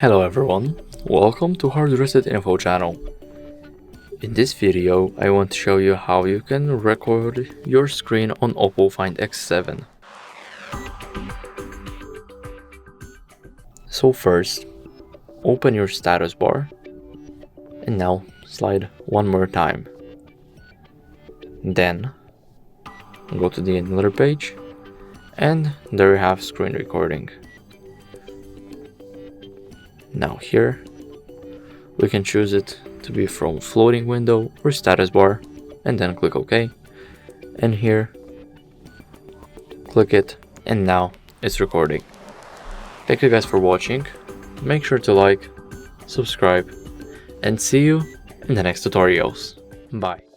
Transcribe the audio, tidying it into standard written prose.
Hello everyone, welcome to HardReset.Info channel. In this video, I want to show you how you can record your screen on OPPO Find X7. So first, open your status bar and now slide one more time. Then go to the another page and there you have screen recording. Now here we can choose it to be from floating window or status bar and then click OK, and here click it and now it's recording. Thank you guys for watching. Make sure to like, subscribe, and see you in the next tutorials. Bye.